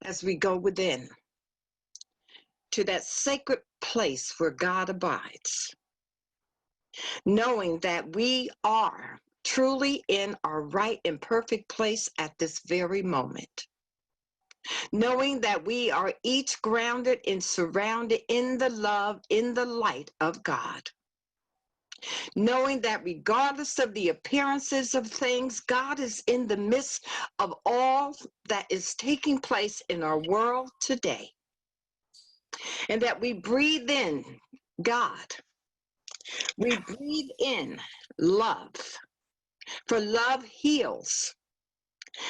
as we go within to that sacred place where God abides, knowing that we are truly in our right and perfect place at this very moment, knowing that we are each grounded and surrounded in the love, in the light of God, knowing that regardless of the appearances of things, God is in the midst of all that is taking place in our world today, and that we breathe in God. We breathe in love, for love heals.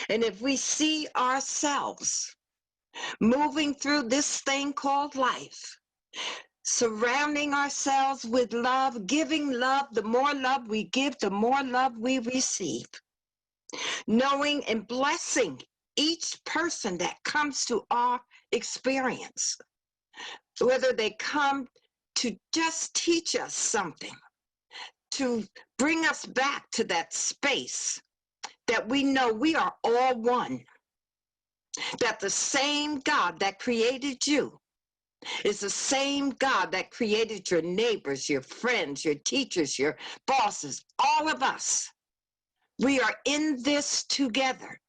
And if we see ourselves moving through this thing called life, surrounding ourselves with love, giving love, the more love we give, the more love we receive, knowing and blessing each person that comes to our experience, whether they come to just teach us something, to bring us back to that space that we know we are all one, that the same God that created you is the same God that created your neighbors, your friends, your teachers, your bosses, all of us. We are in this together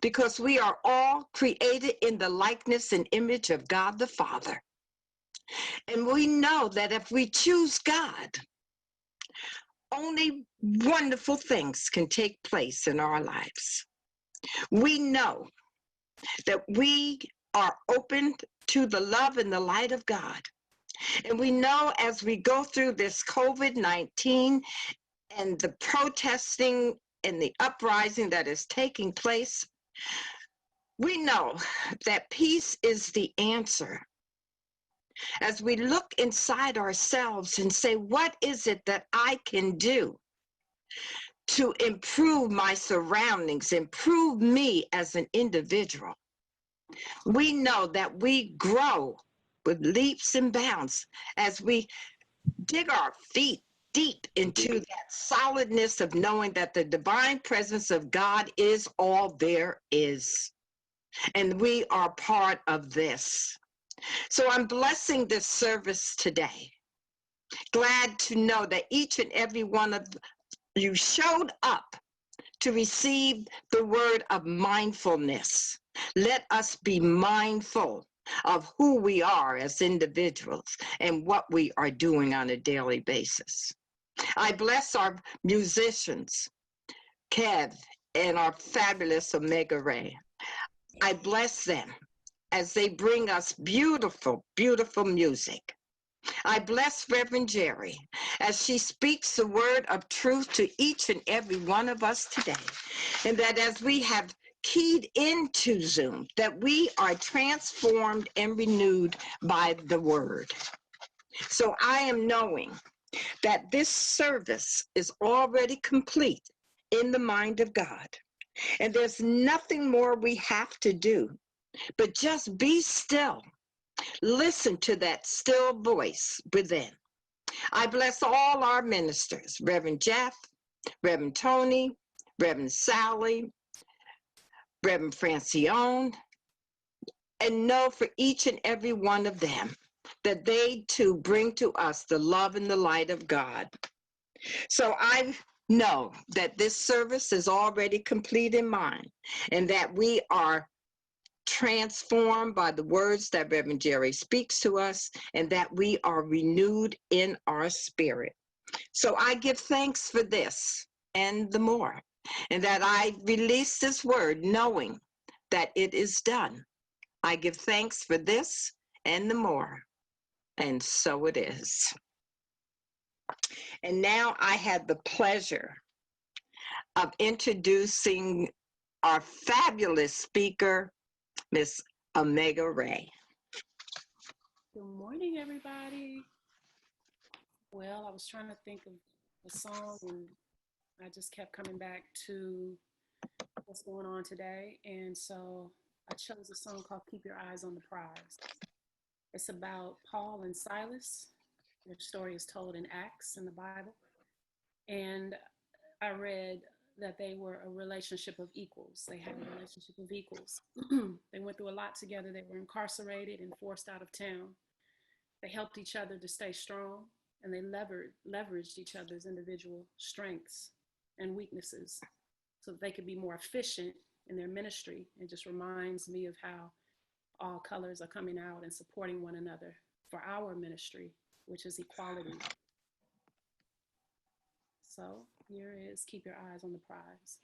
because we are all created in the likeness and image of God the Father. And we know that if we choose God, only wonderful things can take place in our lives. We know that we are open to the love and the light of God. And we know as we go through this COVID-19 and the protesting and the uprising that is taking place, we know that peace is the answer. As we look inside ourselves and say, what is it that I can do to improve my surroundings, improve me as an individual? We know that we grow with leaps and bounds as we dig our feet deep into that solidness of knowing that the divine presence of God is all there is. And we are part of this. So I'm blessing this service today. Glad to know that each and every one of you showed up to receive the word of mindfulness. Let us be mindful of who we are as individuals and what we are doing on a daily basis. I bless our musicians, Kev and our fabulous Omega Ray. I bless them as they bring us beautiful, beautiful music. I bless Reverend Geri as she speaks the word of truth to each and every one of us today. And that as we have keyed into Zoom, that we are transformed and renewed by the word. So I am knowing that this service is already complete in the mind of God. And there's nothing more we have to do but just be still. Listen to that still voice within. I bless all our ministers, Reverend Jeff, Reverend Tony, Reverend Sally, Reverend Francione, and know for each and every one of them that they too bring to us the love and the light of God. So I know that this service is already complete in mind and that we are transformed by the words that Reverend Geri speaks to us, and that we are renewed in our spirit. So I give thanks for this and the more, and that I release this word knowing that it is done. I give thanks for this and the more, and so it is. And now I had the pleasure of introducing our fabulous speaker, Miss Omega Ray. Good morning, everybody. Well, I was trying to think of a song and I just kept coming back to what's going on today. And so I chose a song called Keep Your Eyes on the Prize. It's about Paul and Silas. Their story is told in Acts in the Bible. And I read that they were a relationship of equals. They had a relationship of equals. They went through a lot together. They were incarcerated and forced out of town. They helped each other to stay strong, and they leveraged each other's individual strengths and weaknesses so that they could be more efficient in their ministry. It just reminds me of how all colors are coming out and supporting one another for our ministry, which is equality. So here is Keep Your Eyes on the Prize.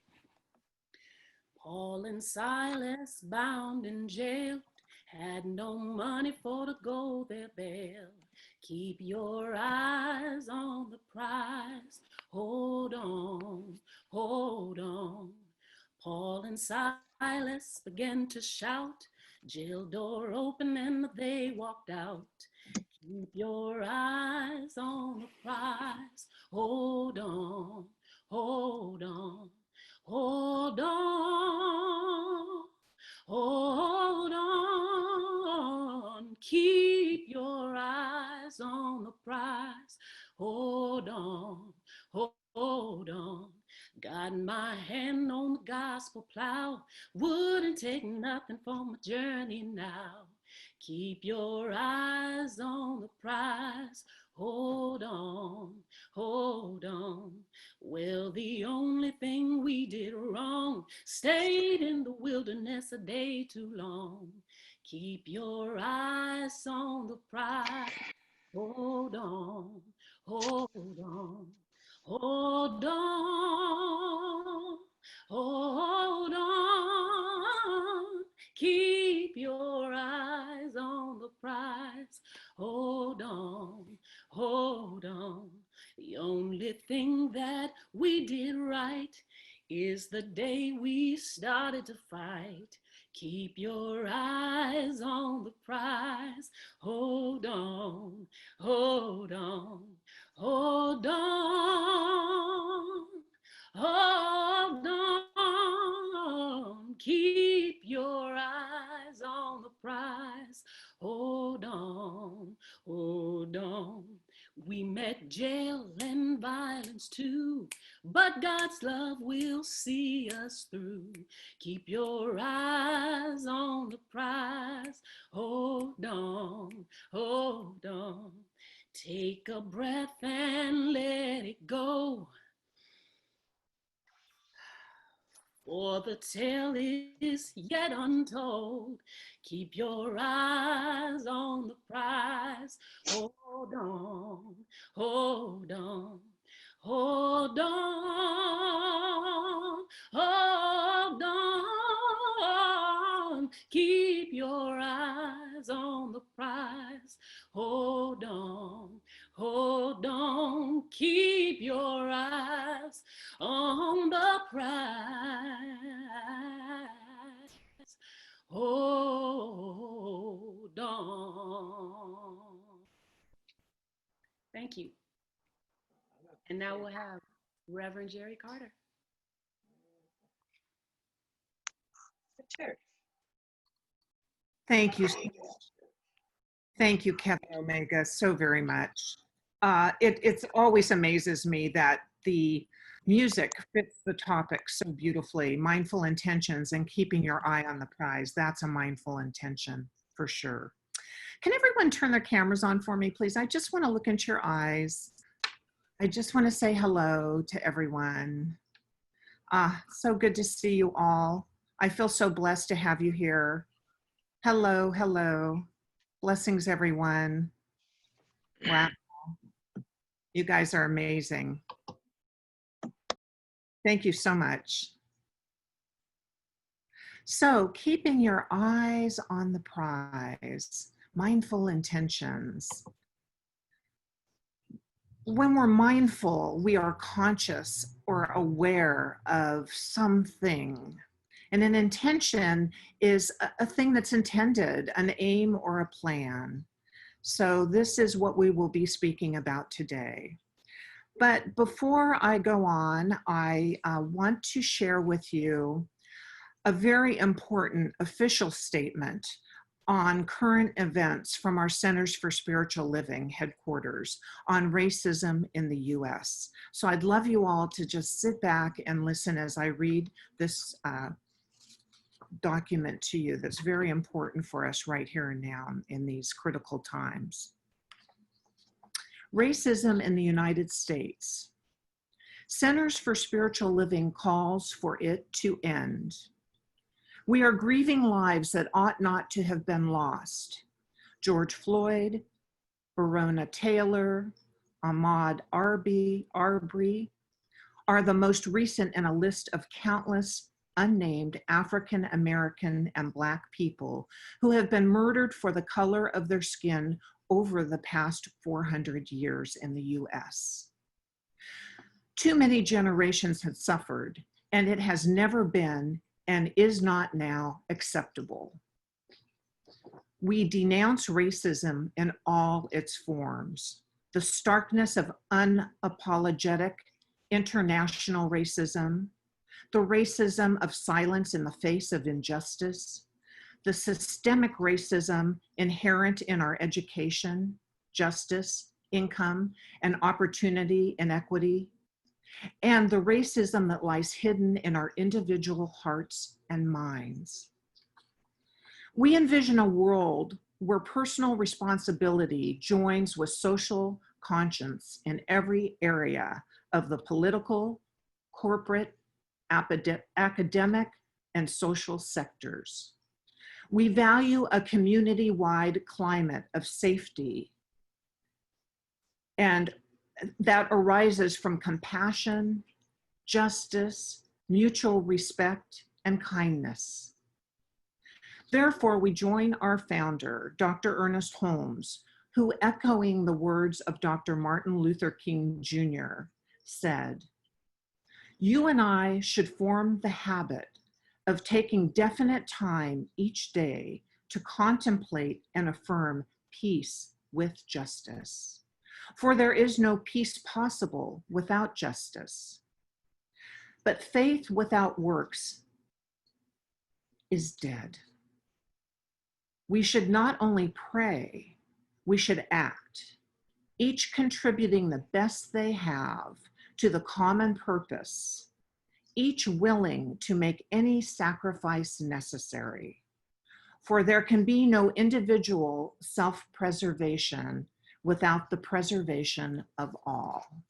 Paul and Silas, bound in jail, had no money for to go their bail. Keep your eyes on the prize. Hold on, hold on. Paul and Silas began to shout. Jail door open and they walked out. Keep your eyes on the prize. Hold on, hold on, hold on, hold on. Keep your eyes on the prize. Hold on, hold on. Got my hand on the gospel plow. Wouldn't take nothing for my journey now. Keep your eyes on the prize. Hold on, hold on. Well, the only thing we did wrong, stayed in the wilderness a day too long. Keep your eyes on the prize. Hold on, hold on, hold on, hold on. Keep your eyes on the prize. Hold on, hold on. The only thing that we did right is the day we started to fight. Keep your eyes on the prize. Hold on, hold on, hold on, hold on. Keep your eyes on the prize. Hold on, hold on. We met jail and violence too, but God's love will see us through. Keep your eyes on the prize. Hold on, hold on. Take a breath and let it go. For the tale is yet untold. Keep your eyes on the prize. Hold on, hold on, hold on, hold on. Keep your eyes on the prize. Hold on, hold on. Keep your eyes on the prize. Hold on. Thank you. And now we'll have Reverend Geri Carter. Thank you. Thank you, Kevin Omega, so very much. It always amazes me that the music fits the topic so beautifully. Mindful intentions and keeping your eye on the prize. That's a mindful intention for sure. Can everyone turn their cameras on for me, please? I just want to look into your eyes. I just want to say hello to everyone. So good to see you all. I feel so blessed to have you here. Hello, hello. Blessings, everyone. Wow. You guys are amazing. Thank you so much. So, keeping your eyes on the prize, mindful intentions. When we're mindful, we are conscious or aware of something. And an intention is a thing that's intended, an aim or a plan. So this is what we will be speaking about today. But before I go on, I want to share with you a very important official statement on current events from our Centers for Spiritual Living headquarters on racism in the US. So I'd love you all to just sit back and listen as I read this document to you that's very important for us right here and now in these critical times. Racism in the United States. Centers for Spiritual Living calls for it to end. We are grieving lives that ought not to have been lost. George Floyd, Breonna Taylor, Ahmaud Arbery are the most recent in a list of countless unnamed African American and Black people who have been murdered for the color of their skin over the past 400 years in the US. Too many generations have suffered, and it has never been and is not now acceptable. We denounce racism in all its forms. The starkness of unapologetic international racism, the racism of silence in the face of injustice, the systemic racism inherent in our education, justice, income, and opportunity inequity, and the racism that lies hidden in our individual hearts and minds. We envision a world where personal responsibility joins with social conscience in every area of the political, corporate, academic, and social sectors. We value a community-wide climate of safety and that arises from compassion, justice, mutual respect, and kindness. Therefore, we join our founder, Dr. Ernest Holmes, who, echoing the words of Dr. Martin Luther King Jr., said, "You and I should form the habit of taking definite time each day to contemplate and affirm peace with justice. For there is no peace possible without justice. But faith without works is dead." We should not only pray, we should act, each contributing the best they have to the common purpose, each willing to make any sacrifice necessary. For there can be no individual self-preservation without the preservation of all.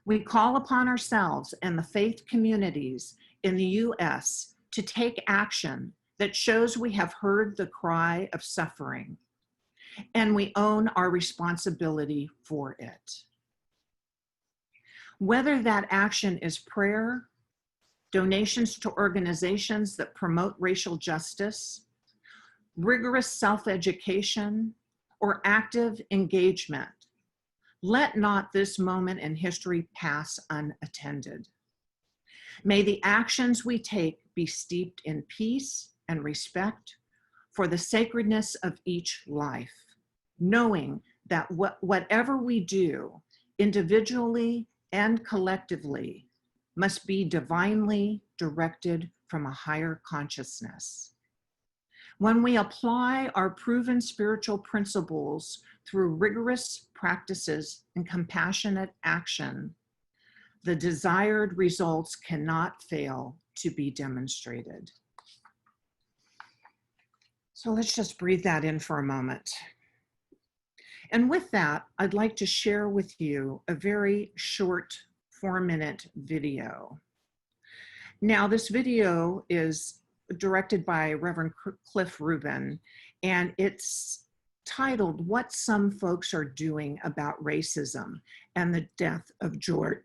We call upon ourselves and the faith communities in the US to take action that shows we have heard the cry of suffering and we own our responsibility for it. Whether that action is prayer, donations to organizations that promote racial justice, rigorous self-education, or active engagement, let not this moment in history pass unattended. May the actions we take be steeped in peace and respect for the sacredness of each life, knowing that whatever we do, individually and collectively, must be divinely directed from a higher consciousness. When we apply our proven spiritual principles through rigorous practices and compassionate action, the desired results cannot fail to be demonstrated. So let's just breathe that in for a moment. And with that, I'd like to share with you a very short 4-minute video. Now, this video is directed by Reverend Cliff Rubin, and it's titled, "What Some Folks Are Doing About Racism and the Death of George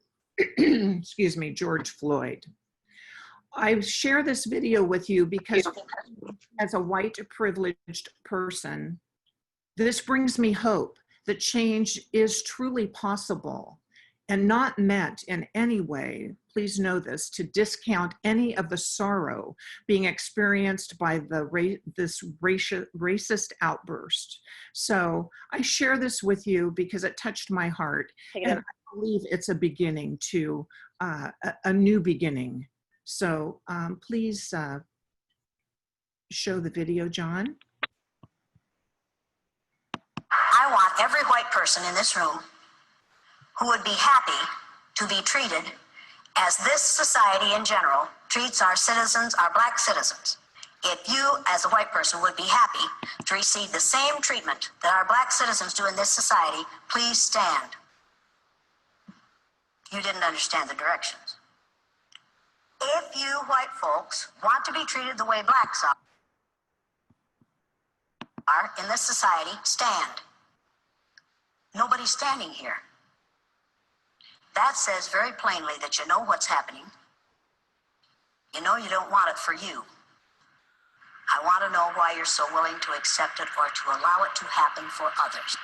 Floyd." I share this video with you because as a white privileged person, this brings me hope that change is truly possible and not meant in any way, please know this, to discount any of the sorrow being experienced by this racist outburst. So I share this with you because it touched my heart, and I believe it's a beginning to a new beginning. So please show the video, John? I want every white person in this room who would be happy to be treated as this society in general treats our citizens, our black citizens. If you, as a white person, would be happy to receive the same treatment that our black citizens do in this society, please stand. You didn't understand the directions. If you white folks want to be treated the way blacks are in this society, stand. Nobody's standing here. That says very plainly that you know what's happening. You know you don't want it for you. I want to know why you're so willing to accept it or to allow it to happen for others.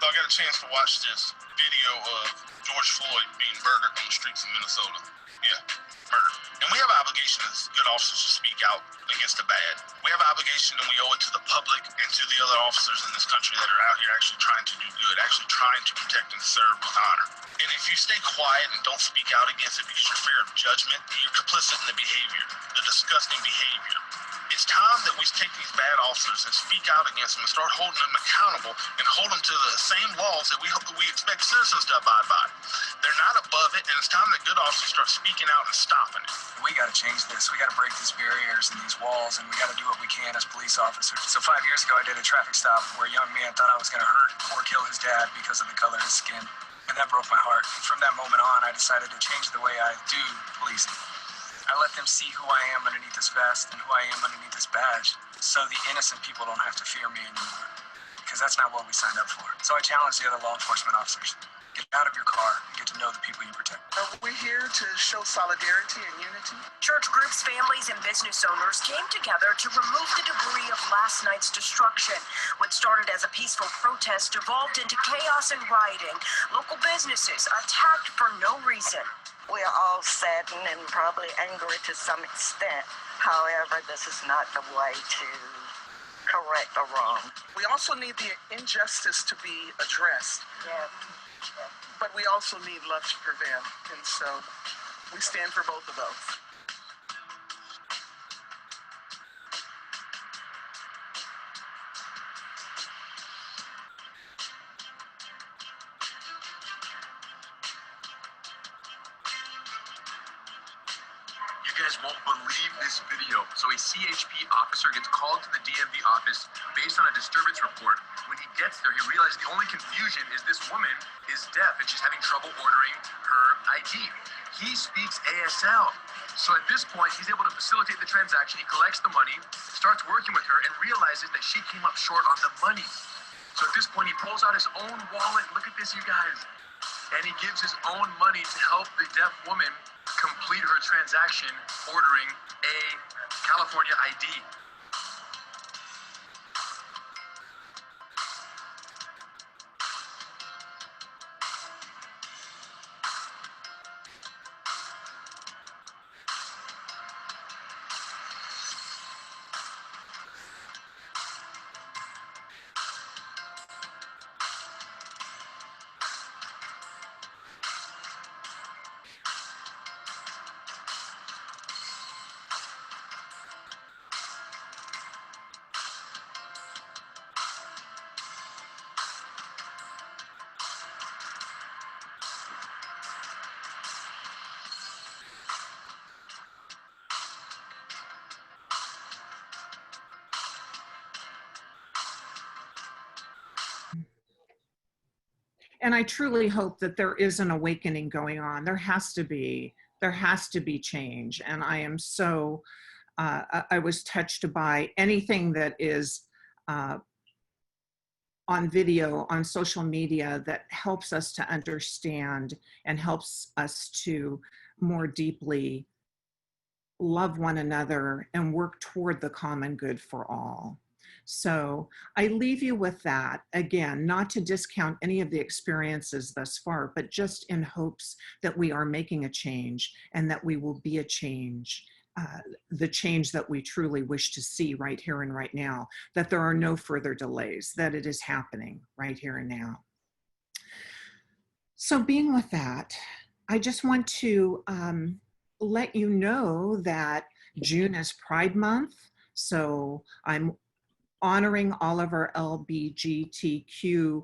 So I got a chance to watch this video of George Floyd being murdered on the streets of Minnesota. Yeah, murdered. And we have an obligation as good officers to speak out against the bad. We have an obligation and we owe it to the public and to the other officers in this country that are out here actually trying to do good, actually trying to protect and serve with honor. And if you stay quiet and don't speak out against it because you're fear of judgment, you're complicit in the behavior, the disgusting behavior. It's time that we take these bad officers and speak out against them and start holding them accountable and hold them to the same laws that we expect citizens to abide by. They're not above it, and it's time that good officers start speaking out and stopping it. We got to change this. We got to break these barriers and these walls, and we got to do what we can as police officers. So 5 years ago, I did a traffic stop where a young man thought I was going to hurt or kill his dad because of the color of his skin, and that broke my heart. And from that moment on, I decided to change the way I do policing. I let them see who I am underneath this vest and who I am underneath this badge, so the innocent people don't have to fear me anymore, because that's not what we signed up for. So I challenge the other law enforcement officers. Get out of your car and get to know the people you protect. We're here to show solidarity and unity. Church groups, families, and business owners came together to remove the debris of last night's destruction. What started as a peaceful protest evolved into chaos and rioting. Local businesses attacked for no reason. We are all saddened and probably angry to some extent. However, this is not the way to correct a wrong. We also need the injustice to be addressed. Yeah. But we also need love to prevail. And so we stand for both of those. You guys won't believe this video. So a CHP officer gets called to the DMV office based on a disturbance report. When he gets there, he realizes the only confusion is this woman is deaf and she's having trouble ordering her ID. He speaks ASL. So at this point, he's able to facilitate the transaction. He collects the money, starts working with her, and realizes that she came up short on the money. So at this point, he pulls out his own wallet. Look at this, you guys. And he gives his own money to help the deaf woman complete her transaction ordering a California ID. And I truly hope that there is an awakening going on. There has to be change. And I am so, I was touched by anything that is on video, on social media, that helps us to understand and helps us to more deeply love one another and work toward the common good for all. So I leave you with that, again, not to discount any of the experiences thus far, but just in hopes that we are making a change and that we will be a change, the change that we truly wish to see right here and right now, that there are no further delays, that it is happening right here and now. So being with that, I just want to let you know that June is Pride Month. So I'm honoring all of our LGBTQ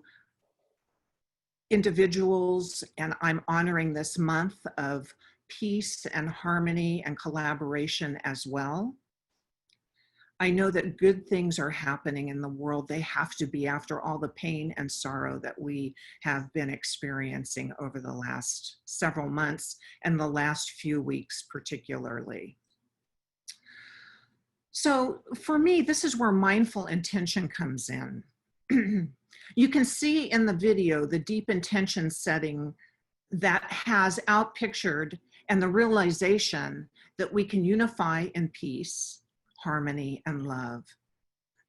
individuals, and I'm honoring this month of peace and harmony and collaboration as well. I know that good things are happening in the world. They have to be after all the pain and sorrow that we have been experiencing over the last several months and the last few weeks particularly. So for me, this is where mindful intention comes in. You can see in the video the deep intention setting that has outpictured and the realization that we can unify in peace, harmony, and love.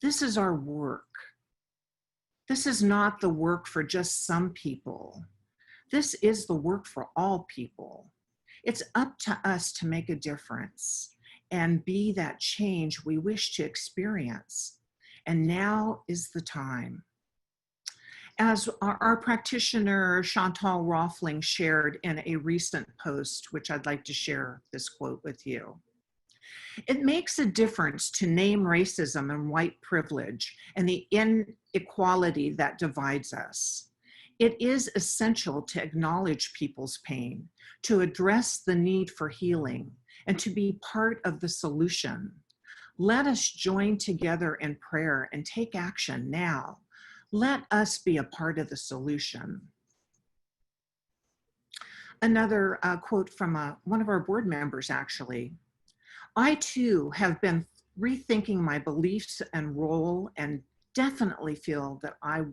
This is our work. This is not the work for just some people. This is the work for all people. It's up to us to make a difference and be that change we wish to experience. And now is the time. As our practitioner Chantal Roffling shared in a recent post, which I'd like to share this quote with you. It makes a difference to name racism and white privilege and the inequality that divides us. It is essential to acknowledge people's pain, to address the need for healing, and to be part of the solution. Let us join together in prayer and take action now. Let us be a part of the solution. Another quote from one of our board members, actually. I too have been rethinking my beliefs and role, and definitely feel that I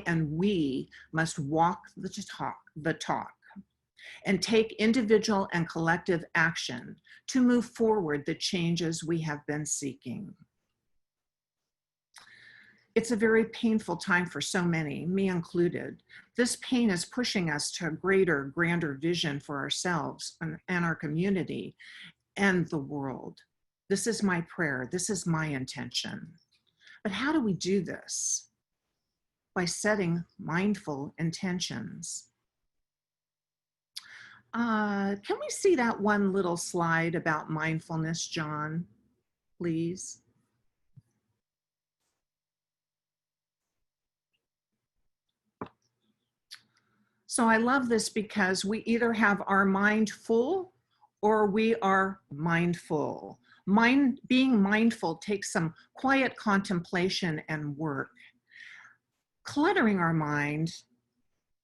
and we must walk the talk and take individual and collective action to move forward the changes we have been seeking. It's a very painful time for so many, me included. This pain is pushing us to a greater, grander vision for ourselves and our community and the world. This is my prayer. This is my intention. But how do we do this? By setting mindful intentions. Can we see that one little slide about mindfulness, John, please? So I love this because we either have our mind full or we are mindful. Being mindful takes some quiet contemplation and work. Cluttering our mind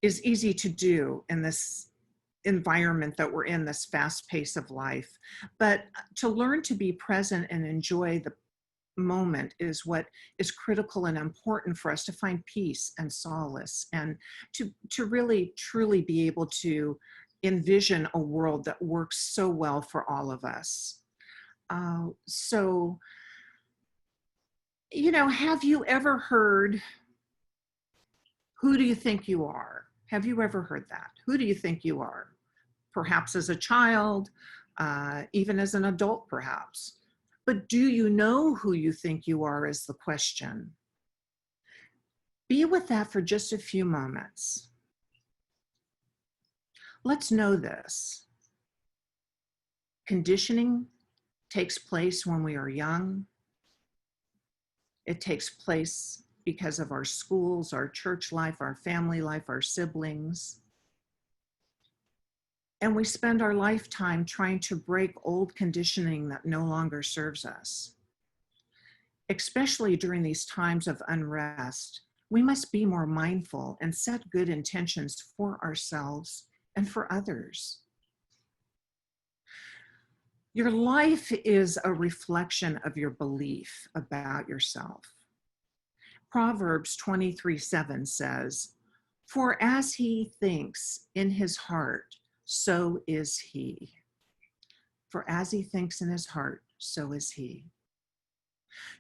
is easy to do in this environment that we're in, this fast pace of life. But to learn to be present and enjoy the moment is what is critical and important for us to find peace and solace, and to really truly be able to envision a world that works so well for all of us. So, you know, have you ever heard, who do you think you are? Have you ever heard that? Who do you think you are? Perhaps as a child, even as an adult, perhaps. But do you know who you think you are is the question. Be with that for just a few moments. Let's know this. Conditioning takes place when we are young. It takes place because of our schools, our church life, our family life, our siblings. And we spend our lifetime trying to break old conditioning that no longer serves us. Especially during these times of unrest, we must be more mindful and set good intentions for ourselves and for others. Your life is a reflection of your belief about yourself. Proverbs 23:7 says, "For as he thinks in his heart, so is he." For as he thinks in his heart, so is he.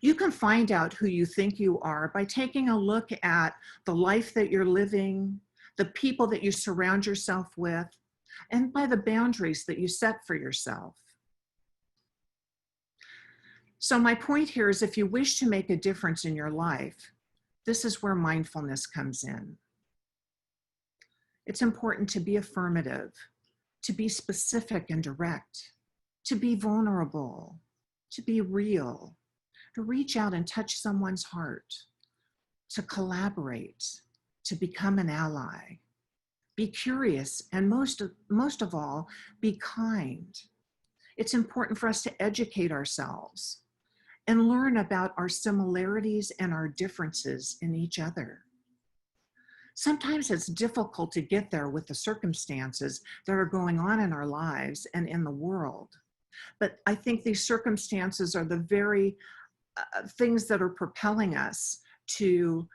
You can find out who you think you are by taking a look at the life that you're living, the people that you surround yourself with, and by the boundaries that you set for yourself. So my point here is, if you wish to make a difference in your life, this is where mindfulness comes in. It's important to be affirmative, to be specific and direct, to be vulnerable, to be real, to reach out and touch someone's heart, to collaborate, to become an ally. Be curious, and most of all, be kind. It's important for us to educate ourselves and learn about our similarities and our differences in each other. Sometimes it's difficult to get there with the circumstances that are going on in our lives and in the world. But I think these circumstances are the very things that are propelling us to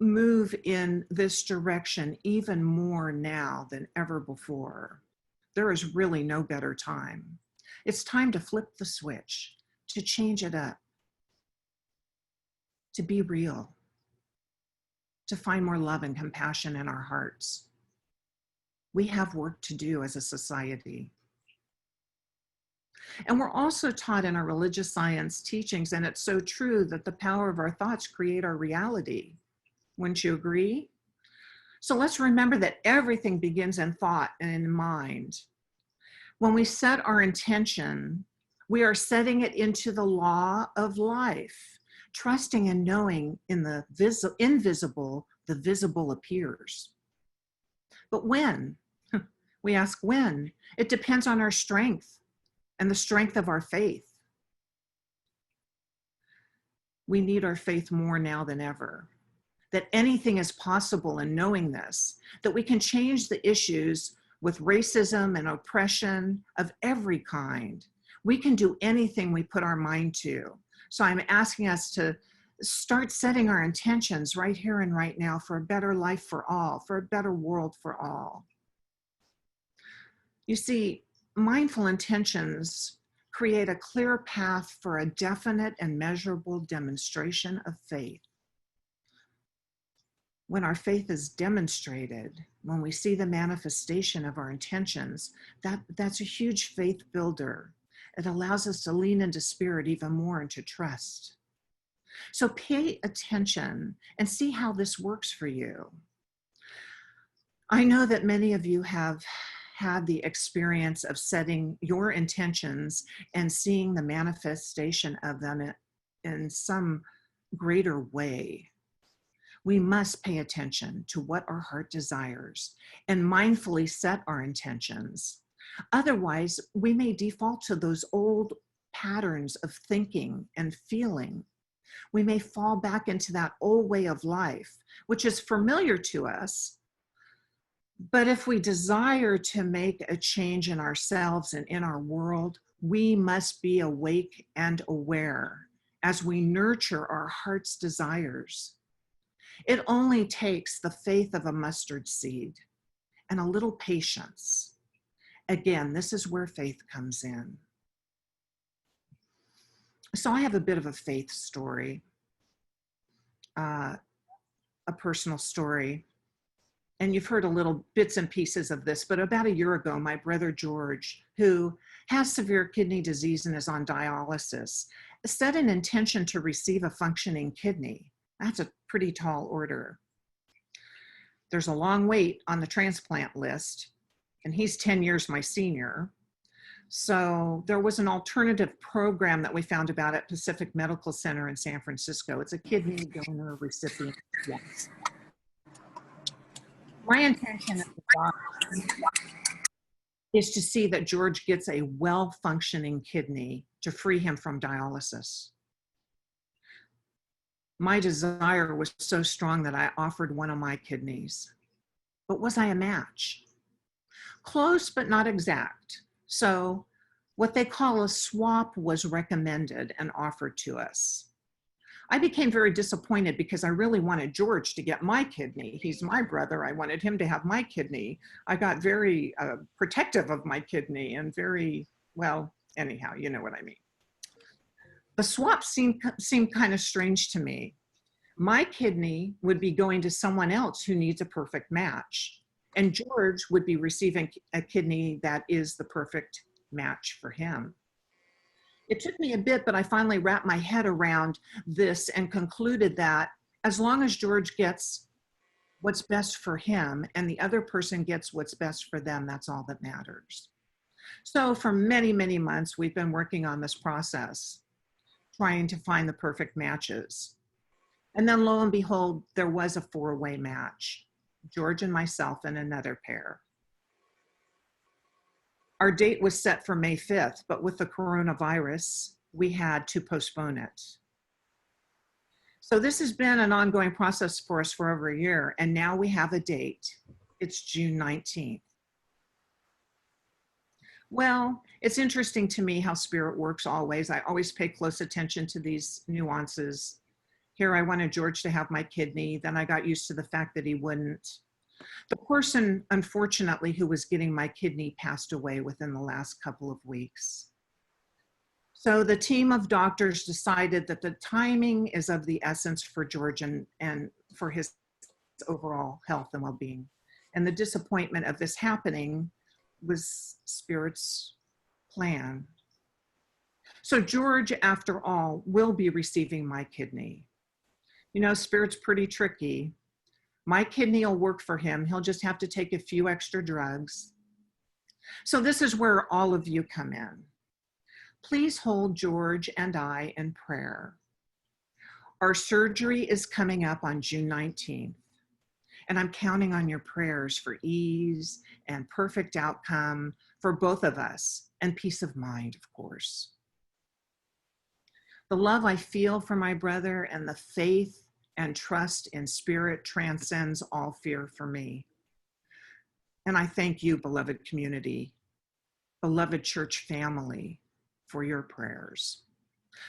move in this direction even more now than ever before. There is really no better time. It's time to flip the switch, to change it up, to be real, to find more love and compassion in our hearts. We have work to do as a society. And we're also taught in our religious science teachings, and it's so true, that the power of our thoughts create our reality. Wouldn't you agree? So let's remember that everything begins in thought and in mind. When we set our intention, we are setting it into the law of life, trusting and knowing in the invisible, the visible appears. But when? We ask when. It depends on our strength and the strength of our faith. We need our faith more now than ever, that anything is possible in knowing this, that we can change the issues with racism and oppression of every kind. We can do anything we put our mind to. So I'm asking us to start setting our intentions right here and right now for a better life for all, for a better world for all. You see, mindful intentions create a clear path for a definite and measurable demonstration of faith. When our faith is demonstrated, when we see the manifestation of our intentions, that's a huge faith builder. It allows us to lean into spirit even more and to trust. So pay attention and see how this works for you. I know that many of you have had the experience of setting your intentions and seeing the manifestation of them in some greater way. We must pay attention to what our heart desires and mindfully set our intentions. Otherwise, we may default to those old patterns of thinking and feeling. We may fall back into that old way of life, which is familiar to us. But if we desire to make a change in ourselves and in our world, we must be awake and aware as we nurture our heart's desires. It only takes the faith of a mustard seed and a little patience. Again, this is where faith comes in. So I have a bit of a faith story, a personal story. And you've heard a little bits and pieces of this, but about a year ago, my brother George, who has severe kidney disease and is on dialysis, set an intention to receive a functioning kidney. That's a pretty tall order. There's a long wait on the transplant list, and he's 10 years my senior. So there was an alternative program that we found about at Pacific Medical Center in San Francisco. It's a kidney donor recipient. Yes. My intention as a doctor is to see that George gets a well-functioning kidney to free him from dialysis. My desire was so strong that I offered one of my kidneys. But was I a match? Close, but not exact. So what they call a swap was recommended and offered to us. I became very disappointed because I really wanted George to get my kidney. He's my brother. I wanted him to have my kidney. I got very protective of my kidney and very, well, anyhow, you know what I mean. The swap seemed kind of strange to me. My kidney would be going to someone else who needs a perfect match, and George would be receiving a kidney that is the perfect match for him. It took me a bit, but I finally wrapped my head around this and concluded that as long as George gets what's best for him and the other person gets what's best for them, that's all that matters. So for many, many months, we've been working on this process, trying to find the perfect matches. And then lo and behold, there was a 4-way match, George and myself and another pair. Our date was set for May 5th, but with the coronavirus, we had to postpone it. So this has been an ongoing process for us for over a year, and now we have a date. It's June 19th. Well, it's interesting to me how spirit works always. I always pay close attention to these nuances. Here I wanted George to have my kidney, then I got used to the fact that he wouldn't. The person, unfortunately, who was getting my kidney passed away within the last couple of weeks. So the team of doctors decided that the timing is of the essence for George and for his overall health and well-being. And the disappointment of this happening was Spirit's plan. So George, after all, will be receiving my kidney. You know, Spirit's pretty tricky. My kidney will work for him. He'll just have to take a few extra drugs. So this is where all of you come in. Please hold George and I in prayer. Our surgery is coming up on June 19th, and I'm counting on your prayers for ease and perfect outcome for both of us, and peace of mind, of course. The love I feel for my brother and the faith and trust in Spirit transcends all fear for me. And I thank you, beloved community, beloved church family, for your prayers.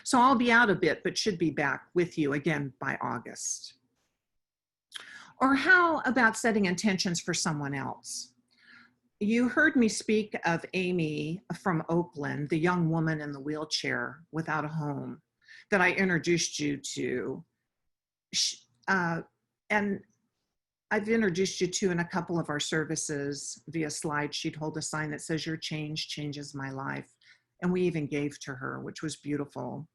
So I'll be out a bit, but should be back with you again by August. Or how about setting intentions for someone else? You heard me speak of Amy from Oakland, the young woman in the wheelchair without a home that I introduced you to. And I've introduced you to in a couple of our services via slide. She'd hold a sign that says, "Your change changes my life." And we even gave to her, which was beautiful.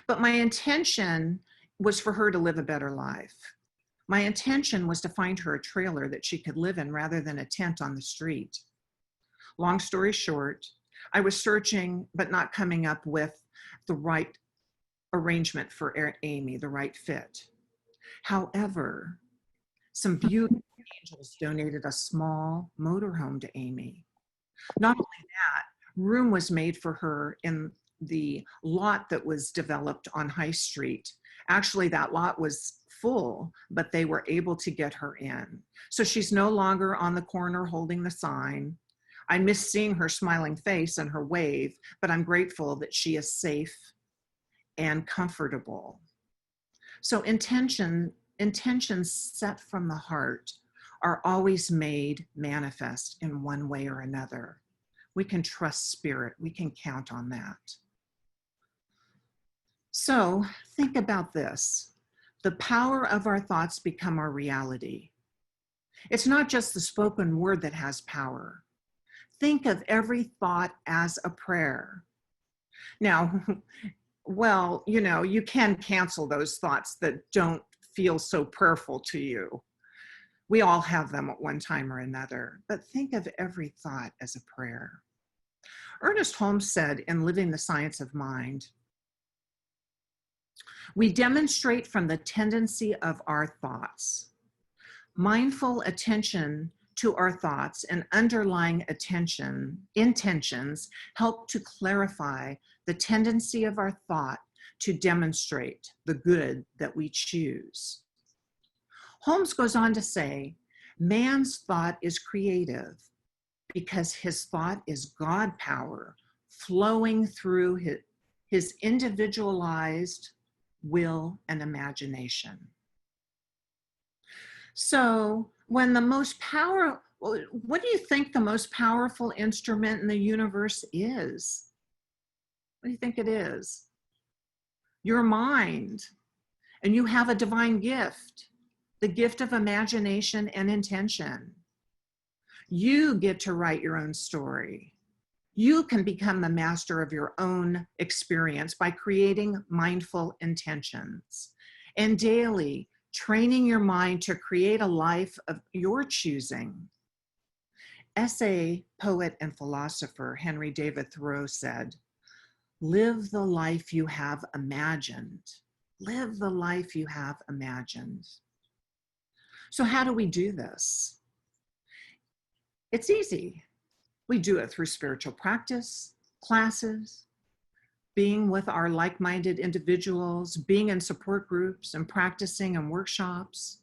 But my intention was for her to live a better life. My intention was to find her a trailer that she could live in rather than a tent on the street. Long story short, I was searching, but not coming up with the right arrangement for Amy, the right fit. However, some beautiful angels donated a small motorhome to Amy. Not only that, room was made for her in the lot that was developed on High Street. Actually, that lot was full, but they were able to get her in. So she's no longer on the corner holding the sign. I miss seeing her smiling face and her wave, but I'm grateful that she is safe and comfortable. So intentions set from the heart are always made manifest in one way or another. We can trust Spirit. We can count on that. So think about this. The power of our thoughts become our reality. It's not just the spoken word that has power. Think of every thought as a prayer. Now, well, you know, you can cancel those thoughts that don't feel so prayerful to you. We all have them at one time or another, but think of every thought as a prayer. Ernest Holmes said in Living the Science of Mind, "We demonstrate from the tendency of our thoughts. Mindful attention to our thoughts and underlying intentions help to clarify the tendency of our thought to demonstrate the good that we choose." Holmes goes on to say, man's thought is creative because his thought is God power flowing through his individualized will and imagination. So when the most what do you think the most powerful instrument in the universe is? What do you think it is? Your mind. And you have a divine gift, the gift of imagination and intention. You get to write your own story. You can become the master of your own experience by creating mindful intentions and daily training your mind to create a life of your choosing. essay poet and philosopher Henry David Thoreau said, "Live the life you have imagined. Live the life you have imagined." So how do we do this? It's easy. We do it through spiritual practice, classes, being with our like-minded individuals, being in support groups and practicing in workshops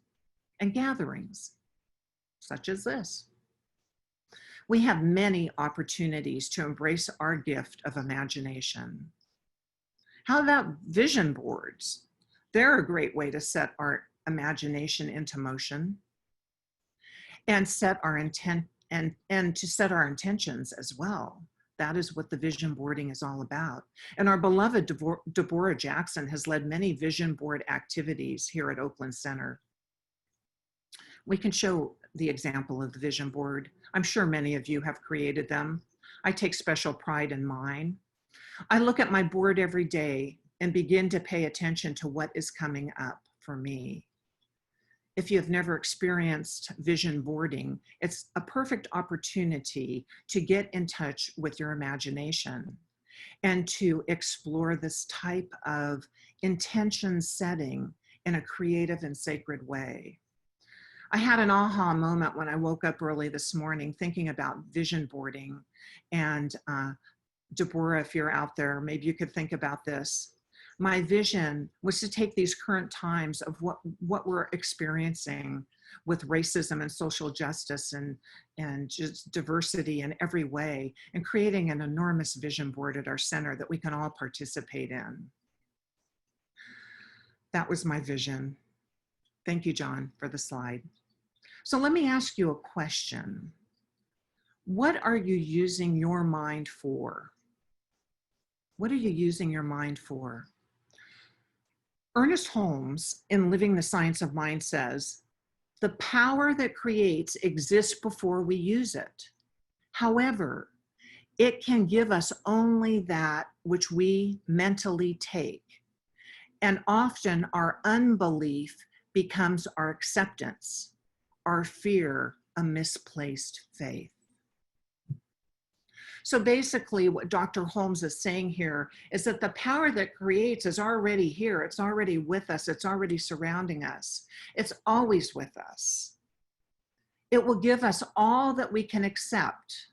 and gatherings, such as this. We have many opportunities to embrace our gift of imagination. How about vision boards? They're a great way to set our imagination into motion and set our intent and to set our intentions as well. That is what the vision boarding is all about. And our beloved Deborah Jackson has led many vision board activities here at Oakland Center. We can show the example of the vision board. I'm sure many of you have created them. I take special pride in mine. I look at my board every day and begin to pay attention to what is coming up for me. If you have never experienced vision boarding, it's a perfect opportunity to get in touch with your imagination and to explore this type of intention setting in a creative and sacred way. I had an aha moment when I woke up early this morning thinking about vision boarding. And Deborah, if you're out there, maybe you could think about this. My vision was to take these current times of what we're experiencing with racism and social justice and just diversity in every way, and creating an enormous vision board at our center that we can all participate in. That was my vision. Thank you, John, for the slide. So let me ask you a question. What are you using your mind for? What are you using your mind for? Ernest Holmes, in Living the Science of Mind, says, "The power that creates exists before we use it. However, it can give us only that which we mentally take. And often our unbelief becomes our acceptance, our fear a misplaced faith." So basically what Dr. Holmes is saying here is that the power that creates is already here. It's already with us. It's already surrounding us. It's always with us. It will give us all that we can accept.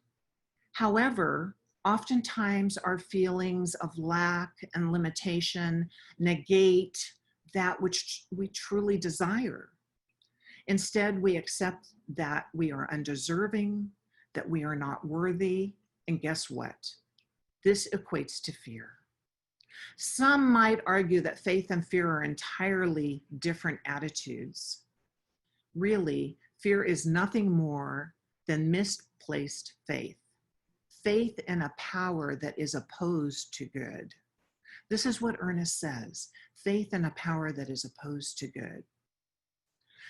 However, oftentimes our feelings of lack and limitation negate that which we truly desire. Instead, we accept that we are undeserving, that we are not worthy, and guess what? This equates to fear. Some might argue that faith and fear are entirely different attitudes. Really, fear is nothing more than misplaced faith. Faith in a power that is opposed to good. This is what Ernest says, faith in a power that is opposed to good.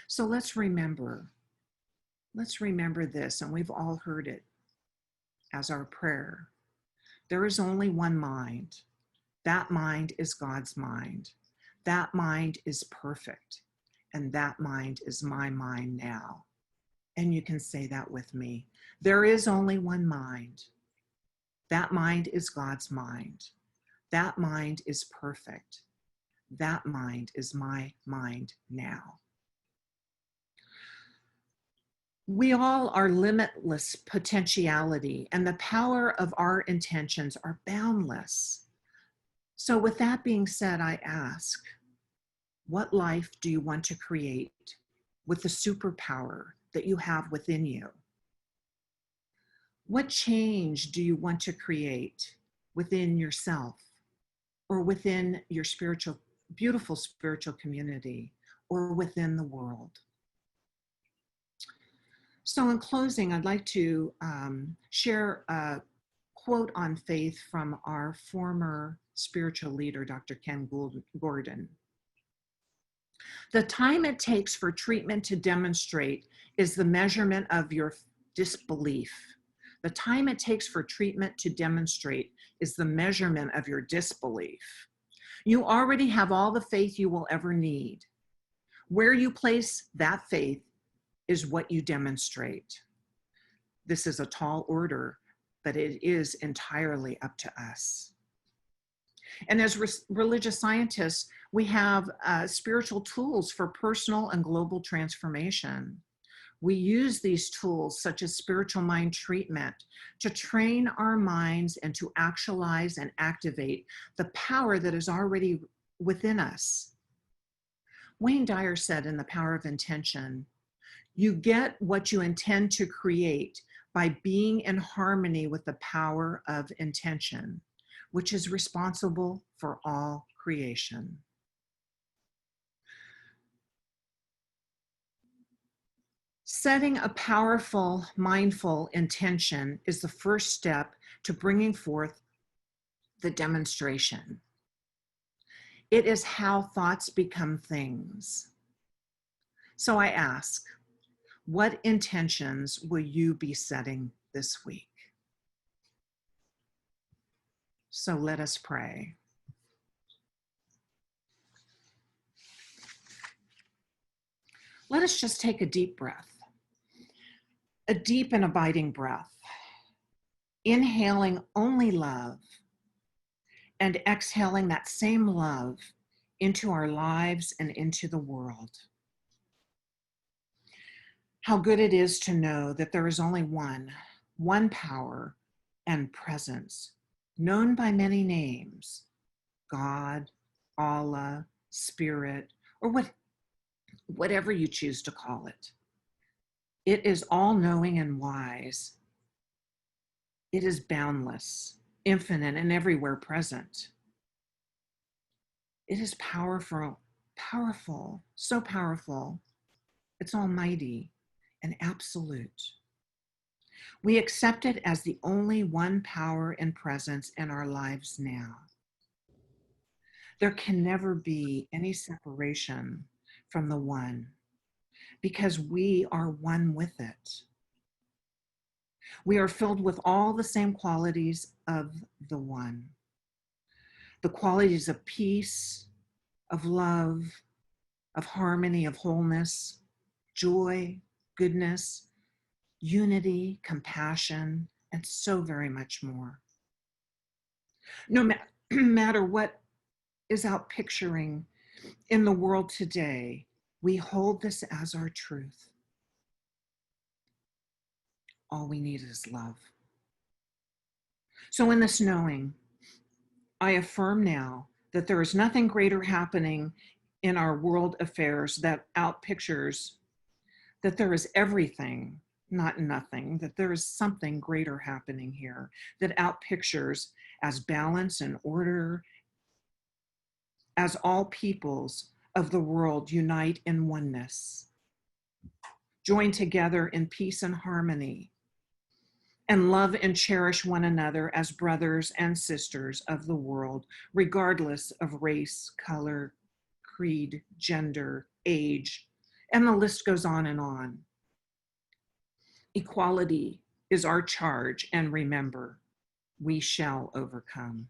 So let's remember this, and we've all heard it as our prayer. There is only one mind. That mind is God's mind. That mind is perfect. And that mind is my mind now. And you can say that with me. There is only one mind. That mind is God's mind. That mind is perfect. That mind is my mind now. We all are limitless potentiality, and the power of our intentions are boundless. So with that being said, I ask, what life do you want to create with the superpower that you have within you? What change do you want to create within yourself or within your beautiful spiritual community or within the world? So in closing, I'd like to share a quote on faith from our former spiritual leader, Dr. Ken Gordon. "The time it takes for treatment to demonstrate is the measurement of your disbelief. The time it takes for treatment to demonstrate is the measurement of your disbelief. You already have all the faith you will ever need. Where you place that faith is what you demonstrate." This is a tall order, but it is entirely up to us. And as religious scientists, we have spiritual tools for personal and global transformation. We use these tools, such as spiritual mind treatment, to train our minds and to actualize and activate the power that is already within us. Wayne Dyer said in The Power of Intention, "You get what you intend to create by being in harmony with the power of intention, which is responsible for all creation." Setting a powerful, mindful intention is the first step to bringing forth the demonstration. It is how thoughts become things. So I ask, what intentions will you be setting this week? So let us pray. Let us just take a deep breath, a deep and abiding breath, inhaling only love and exhaling that same love into our lives and into the world. How good it is to know that there is only one power and presence, known by many names, God, Allah, Spirit, or whatever you choose to call it. It is all-knowing and wise. It is boundless, infinite, and everywhere present. It is powerful, so powerful. It's almighty and absolute. We accept it as the only one power and presence in our lives now. There can never be any separation from the one, because we are one with it. We are filled with all the same qualities of the one. The qualities of peace, of love, of harmony, of wholeness, joy, goodness, unity, compassion, and so very much more. No matter what is out picturing in the world today, we hold this as our truth. All we need is love. So in this knowing, I affirm now that there is nothing greater happening in our world affairs that outpictures that there is everything, not nothing, that there is something greater happening here that outpictures as balance and order, as all peoples of the world unite in oneness, join together in peace and harmony, and love and cherish one another as brothers and sisters of the world, regardless of race, color, creed, gender, age, and the list goes on and on. Equality is our charge, and remember, we shall overcome.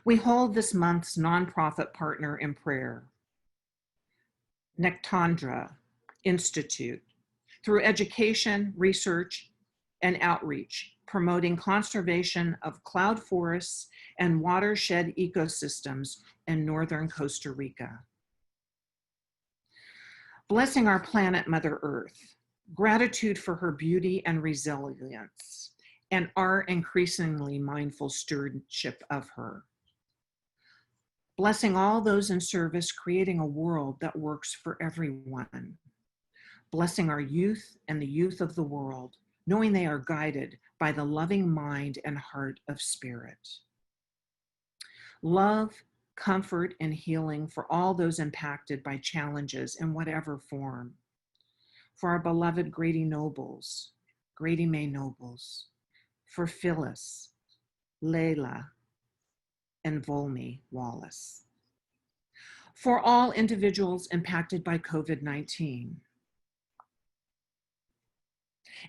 We hold this month's nonprofit partner in prayer, Nectandra Institute, through education, research, and outreach, promoting conservation of cloud forests and watershed ecosystems in northern Costa Rica. Blessing our planet, Mother Earth, gratitude for her beauty and resilience, and our increasingly mindful stewardship of her. Blessing all those in service, creating a world that works for everyone. Blessing our youth and the youth of the world, knowing they are guided by the loving mind and heart of Spirit. Love, comfort, and healing for all those impacted by challenges in whatever form. For our beloved Grady Nobles, Grady May Nobles, for Phyllis, Layla, and Volmi Wallace. For all individuals impacted by COVID-19.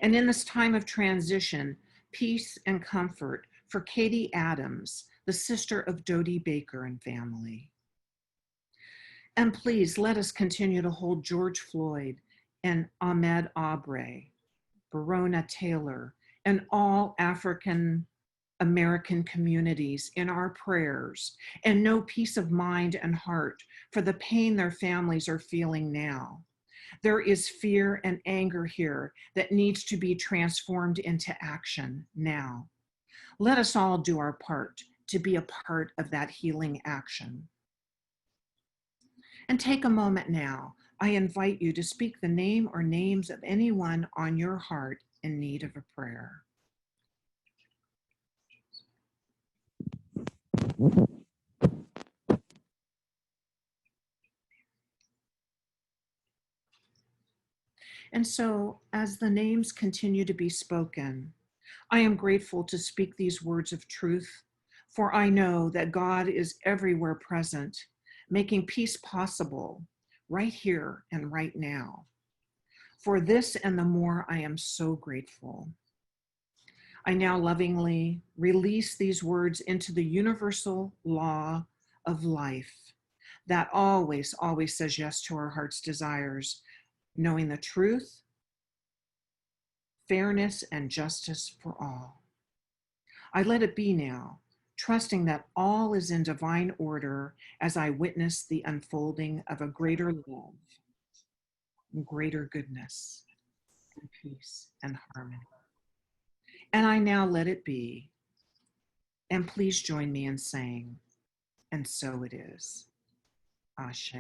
And in this time of transition, peace and comfort for Katie Adams, the sister of Dodie Baker and family. And please let us continue to hold George Floyd and Ahmaud Arbery, Verona Taylor, and all African American communities in our prayers, and know peace of mind and heart for the pain their families are feeling now. There is fear and anger here that needs to be transformed into action now. Let us all do our part to be a part of that healing action. And take a moment now. I invite you to speak the name or names of anyone on your heart in need of a prayer. And so, as the names continue to be spoken, I am grateful to speak these words of truth, for I know that God is everywhere present, making peace possible right here and right now. For this and the more, I am so grateful. I now lovingly release these words into the universal law of life that always, always says yes to our heart's desires, knowing the truth, fairness, and justice for all. I let it be now, trusting that all is in divine order as I witness the unfolding of a greater love, greater goodness, and peace and harmony. And I now let it be. And please join me in saying, and so it is. Ashe,